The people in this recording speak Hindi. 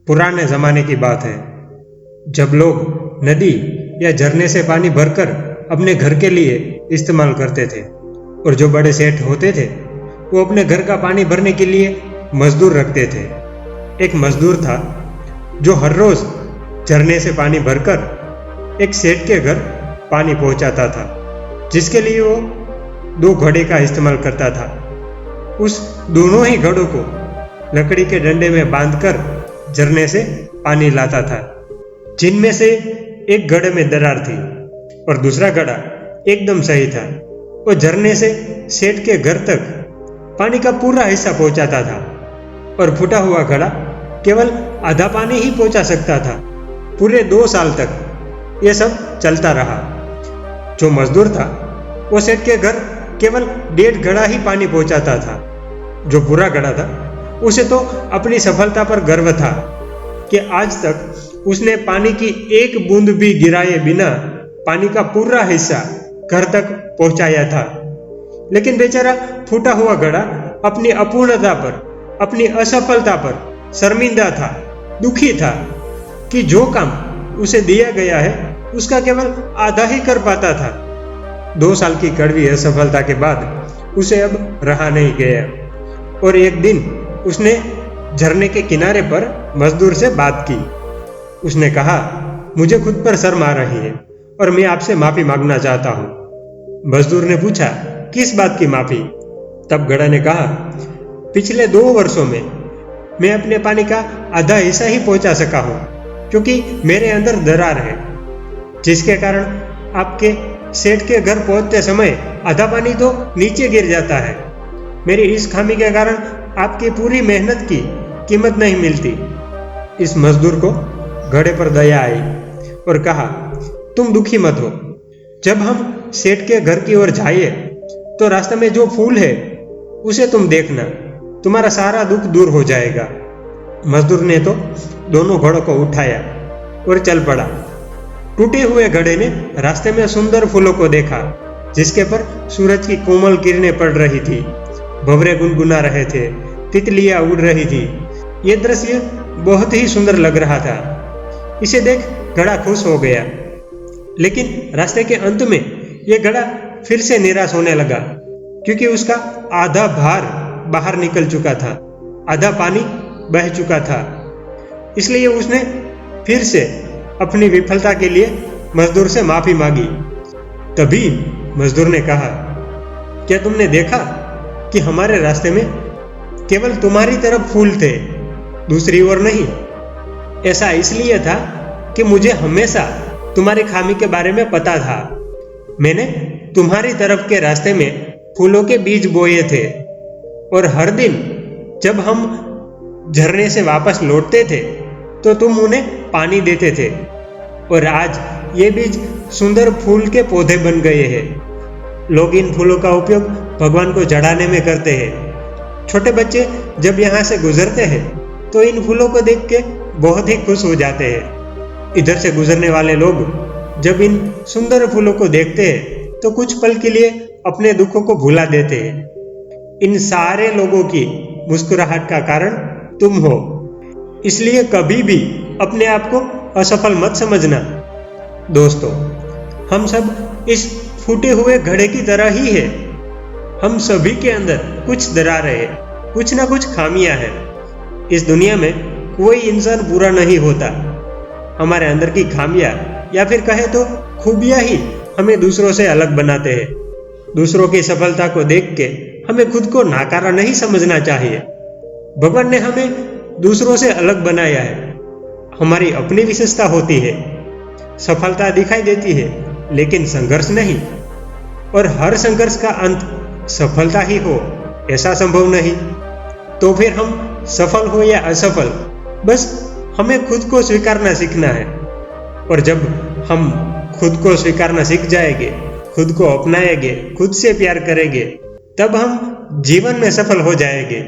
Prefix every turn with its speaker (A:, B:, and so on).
A: पुराने ज़माने की बात है, जब लोग नदी या झरने से पानी भरकर अपने घर के लिए इस्तेमाल करते थे। और जो बड़े सेठ होते थे वो अपने घर का पानी भरने के लिए मजदूर रखते थे। एक मजदूर था जो हर रोज झरने से पानी भरकर एक सेठ के घर पानी पहुंचाता था, जिसके लिए वो 2 घड़े का इस्तेमाल करता था। उस दोनों ही घड़ों को लकड़ी के डंडे में बांधकर झरने से पानी लाता था, जिनमें से एक घड़े में दरार थी और दूसरा घड़ा एकदम सही था। वो झरने से सेठ के घर तक पानी का पूरा हिस्सा पहुंचाता था और फूटा हुआ घड़ा केवल आधा पानी ही पहुंचा सकता था। पूरे 2 साल तक ये सब चलता रहा। जो मजदूर था वो सेठ के घर केवल 1.5 घड़ा ही पानी पहुंचाता था। जो पूरा घड़ा था उसे तो अपनी सफलता पर गर्व था कि आज तक उसने पानी की एक बूंद भी गिराए बिना पानी का पूरा हिस्सा घर तक पहुंचाया था। लेकिन बेचारा फूटा हुआ घड़ा अपनी अपूर्णता पर, अपनी असफलता पर शर्मिंदा था, दुखी था कि जो काम उसे दिया गया है उसका केवल आधा ही कर पाता था। 2 साल की कड़वी असफलता के बाद उसे अब रहा नहीं गया और एक दिन उसने झरने के किनारे पर मजदूर से बात की। उसने कहा, मुझे खुद पर शर्म आ रही है और मैं आपसे माफी मांगना चाहता हूँ। मजदूर ने पूछा, किस बात की माफी? तब घड़ा ने कहा, पिछले 2 वर्षों में मैं अपने पानी का आधा हिस्सा ही पहुंचा सका हूँ, क्योंकि मेरे अंदर दरार है, जिसके कारण आपके सेठ के घर पहुंचते समय आधा पानी तो नीचे गिर जाता है। मेरी इस खामी के कारण आपकी पूरी मेहनत की कीमत नहीं मिलती। इस मजदूर को घड़े पर दया आई और कहा, तुम दुखी मत हो। जब हम सेठ के घर की ओर जाइए तो रास्ते में जो फूल है उसे तुम देखना, तुम्हारा सारा दुख दूर हो जाएगा। मजदूर ने तो दोनों घड़ों को उठाया और चल पड़ा। टूटे हुए घड़े ने रास्ते में सुंदर फूलों को देखा, जिसके पर सूरज की कोमल किरणें पड़ रही थी, भंवरे गुनगुना रहे थे, तितलियां उड़ रही थी। ये दृश्य बहुत ही सुंदर लग रहा था। इसे देख घड़ा खुश हो गया। लेकिन रास्ते के अंत में यह घड़ा फिर से निराश होने लगा, क्योंकि उसका आधा भार बाहर निकल चुका था, आधा पानी बह चुका था। इसलिए उसने फिर से अपनी विफलता के लिए मजदूर से माफी मांगी। तभी मजदूर ने कहा, क्या तुमने देखा कि हमारे रास्ते में केवल तुम्हारी तरफ फूल थे, दूसरी ओर नहीं? ऐसा इसलिए था कि मुझे हमेशा तुम्हारी खामी के बारे में पता था। मैंने तुम्हारी तरफ के रास्ते में फूलों के बीज बोए थे और हर दिन जब हम झरने से वापस लौटते थे तो तुम उन्हें पानी देते थे और आज ये बीज सुंदर फूल के पौधे बन गए हैं। लोग इन फूलों का उपयोग भगवान को चढ़ाने में करते हैं। छोटे बच्चे जब यहाँ से गुजरते हैं तो इन फूलों को देख के बहुत ही खुश हो जाते हैं। इधर से गुजरने वाले लोग जब इन सुंदर फूलों को देखते हैं तो कुछ पल के लिए अपने दुखों को भुला देते हैं। इन सारे लोगों की मुस्कुराहट का कारण तुम हो, इसलिए कभी भी अपने आप को असफल मत समझना। दोस्तों, हम सब इस फूटे हुए घड़े की तरह ही है। हम सभी के अंदर कुछ दरारें हैं, कुछ ना कुछ खामियां हैं। इस दुनिया में कोई इंसान बुरा नहीं होता। हमारे अंदर की खामियां या फिर कहे तो खूबियां ही हमें दूसरों से अलग बनाते हैं। दूसरों की सफलता को देख के हमें खुद को नाकारा नहीं समझना चाहिए। भगवान ने हमें दूसरों से अलग बनाया है। हमारी अपनी विशेषता होती है। सफलता दिखाई देती है लेकिन संघर्ष नहीं, और हर संघर्ष का अंत सफलता ही हो ऐसा संभव नहीं। तो फिर हम सफल हो या असफल, बस हमें खुद को स्वीकारना सीखना है। और जब हम खुद को स्वीकारना सीख जाएंगे, खुद को अपनाएंगे, खुद से प्यार करेंगे, तब हम जीवन में सफल हो जाएंगे।